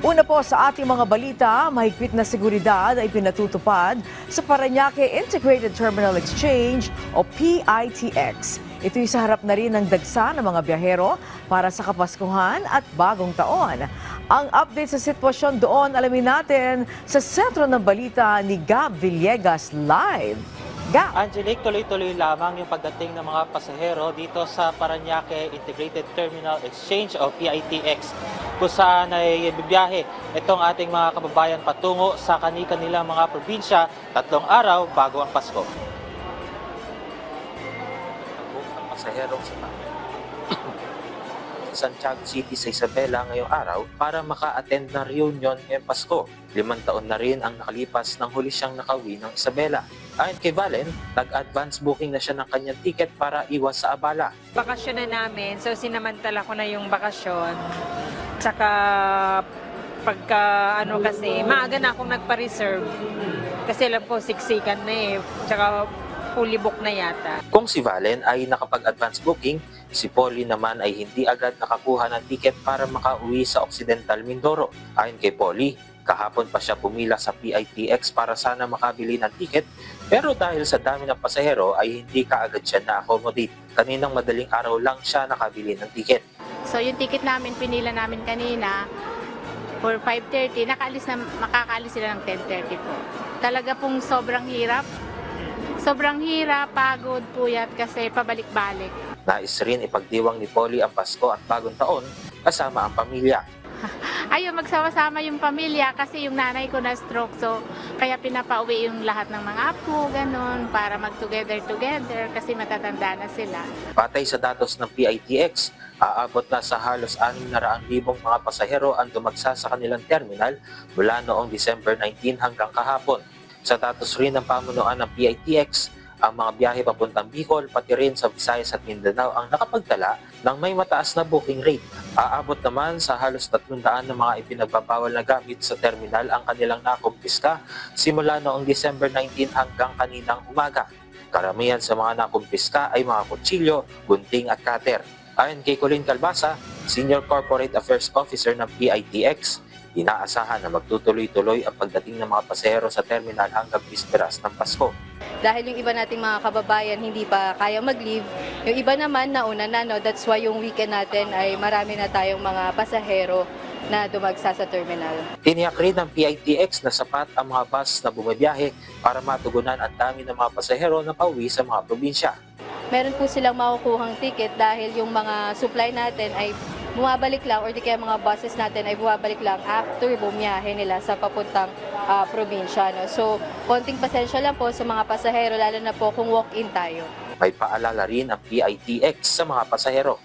Una po sa ating mga balita, mahigpit na seguridad ay pinatutupad sa Parañaque Integrated Terminal Exchange o PITX. Ito'y sa harap na rin ng dagsa ng mga biyahero para sa Kapaskuhan at Bagong Taon. Ang update sa sitwasyon doon alamin natin sa sentro ng balita ni Gab Villegas live. Gab! Angelique, tuloy-tuloy lamang yung pagdating ng mga pasahero dito sa Parañaque Integrated Terminal Exchange o PITX, kung saan ay bibiyahe itong ating mga kababayan patungo sa kanilang mga probinsya 3 araw bago ang Pasko. Ang pasaherong sa Santiago City sa Isabela ngayong araw para maka-attend ng reunion ngayong Pasko. 5 taon na rin ang nakalipas nang huli siyang nakauwi ng Isabela. Ayon kay Valen, nag-advance booking na siya ng kanyang ticket para iwas sa abala. Bakasyon na namin, so sinamantala ko na yung bakasyon. Tsaka pagka kasi, maaga na akong nagpa-reserve. Kasi alam ko, siksikan na eh. Tsaka fully book na yata. Kung si Valen ay nakapag-advance booking, si Polly naman ay hindi agad nakakuha ng ticket para makauwi sa Occidental Mindoro. Ayon kay Polly, kahapon pa siya pumila sa PITX para sana makabili ng ticket, pero dahil sa dami ng pasahero ay hindi kaagad siya na-accommodate. Kaninang madaling araw lang siya nakabili ng ticket. So yung ticket namin, pinila namin kanina for 5:30, makakaalis sila ng 10:30 po. Talaga pong sobrang hirap. Sobrang hirap, pagod, puyat kasi pabalik-balik. Nais rin ipagdiwang ni Polly ang Pasko at Bagong Taon kasama ang pamilya. Ayun, magsama-sama yung pamilya kasi yung nanay ko na stroke, so kaya pinapauwi yung lahat ng mga apo, ganun, para mag-together kasi matatanda na sila. Patay sa datos ng PITX, aabot na sa halos 600,000 mga pasahero ang dumagsa sa kanilang terminal mula noong December 19 hanggang kahapon. Sa datos rin ng pamunuan ng PITX, ang mga biyahe papuntang Bicol, pati rin sa Visayas at Mindanao ang nakapagtala ng may mataas na booking rate. Aabot naman sa halos 300 na mga ipinagbabawal na gamit sa terminal ang kanilang nakumpiska simula noong December 19 hanggang kaninang umaga. Karamihan sa mga nakumpiska ay mga kutsilyo, gunting at cutter. Ayon kay Colin Calbasa, Senior Corporate Affairs Officer ng PITX, inaasahan na magtutuloy-tuloy ang pagdating ng mga pasahero sa terminal hanggang bisperas ng Pasko. Dahil yung iba nating mga kababayan hindi pa kayang mag-leave, yung iba naman nauna na, no? That's why yung weekend natin ay marami na tayong mga pasahero na dumagsa sa terminal. Tiniyak rin ng PITX na sapat ang mga bus na bumibiyahe para matugunan ang dami ng mga pasahero na pauwi sa mga probinsya. Meron po silang makukuhang ticket dahil yung mga supply natin ay bumabalik lang or di kaya mga buses natin ay bumabalik lang after bumiyahe nila sa papuntang probinsya. No? So, konting pasensya lang po sa mga pasahero, lalo na po kung walk-in tayo. May paalala rin ang PITX sa mga pasahero.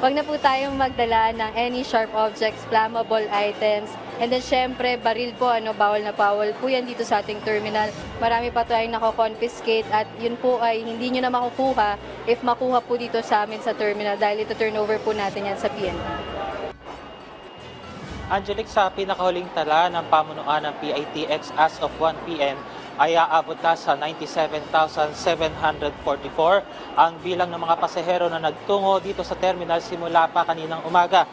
Huwag na po tayong magdala ng any sharp objects, flammable items, and then syempre, baril po, bawal na bawal po yan dito sa ating terminal. Marami pa tayong nako-confiscate at yun po ay hindi nyo na makukuha if makuha po dito sa amin sa terminal dahil ito turnover po natin yan sa PNP. Angelique, sa pinakahuling tala ng pamunuan ng PITX as of 1 p.m. ay aabot na sa 97,744 ang bilang ng mga pasahero na nagtungo dito sa terminal simula pa kaninang umaga.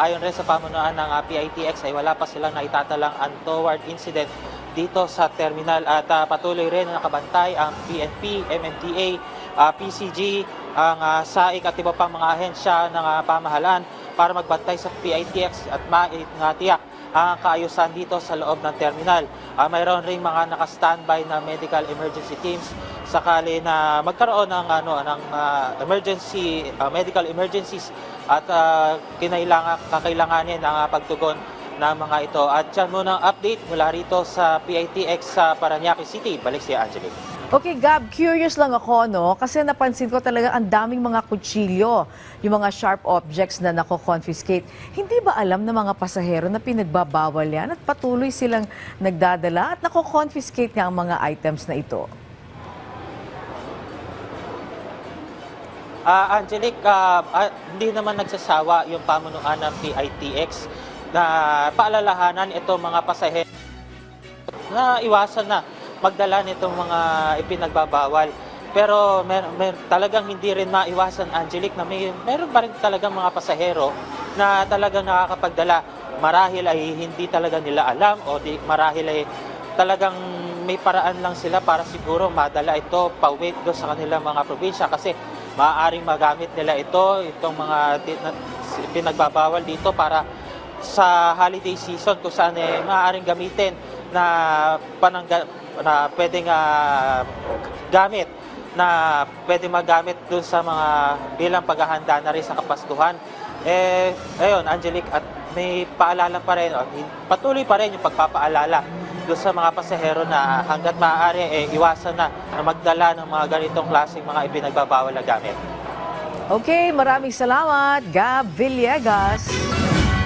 Ayon rin sa pamunuan ng PITX ay wala pa silang naitatalang untoward incident dito sa terminal at patuloy rin na nakabantay ang PNP, MMDA, PCG, ang SAIC at iba pang mga ahensya ng pamahalaan para magbantay sa PITX at maitiyak ang kaayusan dito sa loob ng terminal. Mayroon ring mga naka-standby na medical emergency teams sakali na magkaroon ng medical emergencies at kakailanganin ang pagtugon ng mga ito. At yan muna ang update mula rito sa PITX sa Parañaque City. Balik si Angelique. Okay, Gab, curious lang ako, no? Kasi napansin ko talaga ang daming mga kutsilyo, yung mga sharp objects na nako-confiscate. Hindi ba alam ng mga pasahero na pinagbabawal yan at patuloy silang nagdadala at nako-confiscate nga ang mga items na ito? Angelique, hindi naman nagsasawa yung pamunuan ng PITX na paalalahanan itong mga pasahero na iwasan na magdala nitong mga ipinagbabawal. Pero talagang hindi rin maiwasan, Angelique, na meron pa rin talagang mga pasahero na talagang nakakapagdala marahil ay hindi talaga nila alam o marahil ay talagang may paraan lang sila para siguro madala ito pauwi doon sa kanilang mga probinsya kasi maaaring magamit nila itong mga pinagbabawal dito para sa holiday season kung saan maaaring gamitin na pwedeng gamit na pwedeng magamit dun sa mga bilang paghahanda na rin sa Kapaskuhan. Ayun, Angelique, at may paalala pa rin, patuloy pa rin yung pagpapaalala doon sa mga pasahero na hanggat maaari iwasan na magdala ng mga ganitong klaseng mga ipinagbabawal na gamit. Okay, maraming salamat, Gab Villegas.